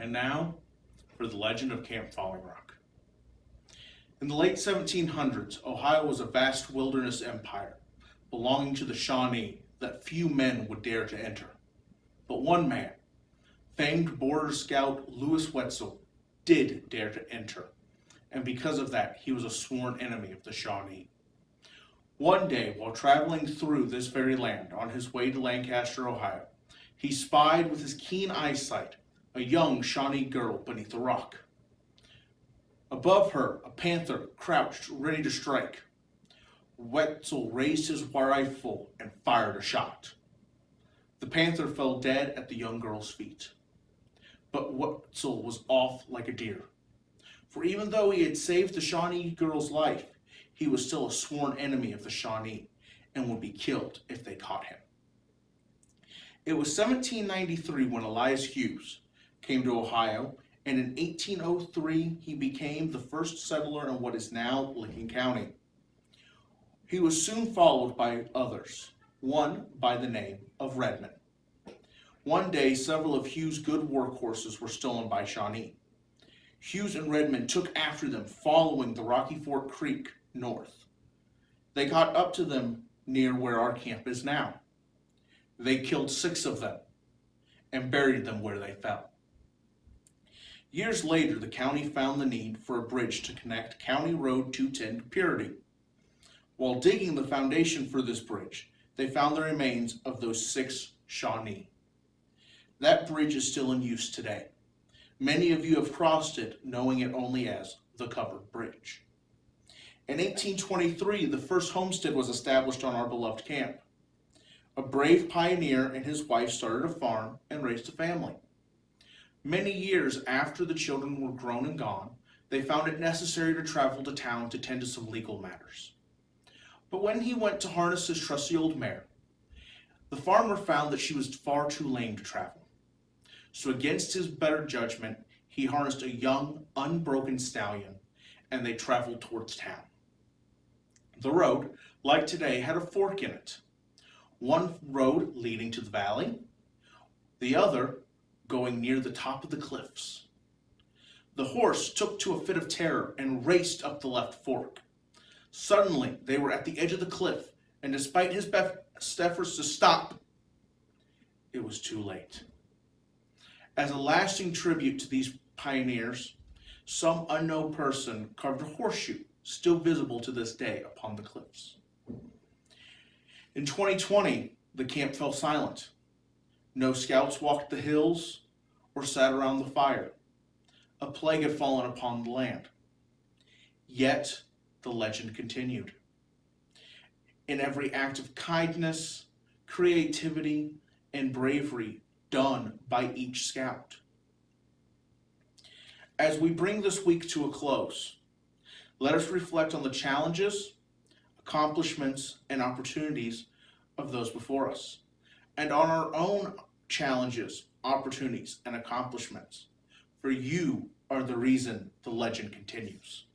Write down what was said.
And now for the legend of Camp Falling Rock. In the late 1700s, Ohio was a vast wilderness empire belonging to the Shawnee that few men would dare to enter. But one man, famed border scout Louis Wetzel, did dare to enter, and because of that, he was a sworn enemy of the Shawnee. One day, while traveling through this very land on his way to Lancaster, Ohio, he spied with his keen eyesight a young Shawnee girl beneath a rock. Above her, a panther crouched ready to strike. Wetzel raised his rifle and fired a shot. The panther fell dead at the young girl's feet. But Wetzel was off like a deer. For even though he had saved the Shawnee girl's life, he was still a sworn enemy of the Shawnee and would be killed if they caught him. It was 1793 when Elias Hughes came to Ohio, and in 1803 he became the first settler in what is now Lincoln County. He was soon followed by others, one by the name of Redmond. One day, several of Hughes' good workhorses were stolen by Shawnee. Hughes and Redmond took after them, following the Rocky Fork Creek north. They got up to them near where our camp is now. They killed 6 of them and buried them where they fell. Years later, the county found the need for a bridge to connect County Road 210 to Purity. While digging the foundation for this bridge, they found the remains of those 6 Shawnee. That bridge is still in use today. Many of you have crossed it, knowing it only as the Covered Bridge. In 1823, the first homestead was established on our beloved camp. A brave pioneer and his wife started a farm and raised a family. Many years after the children were grown and gone, they found it necessary to travel to town to tend to some legal matters. But when he went to harness his trusty old mare, the farmer found that she was far too lame to travel. So against his better judgment, he harnessed a young, unbroken stallion, and they traveled towards town. The road, like today, had a fork in it. One road leading to the valley, the other going near the top of the cliffs. The horse took to a fit of terror and raced up the left fork. Suddenly, they were at the edge of the cliff, and despite his best efforts to stop, it was too late. As a lasting tribute to these pioneers, some unknown person carved a horseshoe, still visible to this day upon the cliffs. In 2020, the camp fell silent. No scouts walked the hills or sat around the fire. A plague had fallen upon the land. Yet, the legend continued. In every act of kindness, creativity, and bravery done by each scout. As we bring this week to a close, let us reflect on the challenges, accomplishments, and opportunities of those before us, and on our own challenges, opportunities, and accomplishments. For you are the reason the legend continues.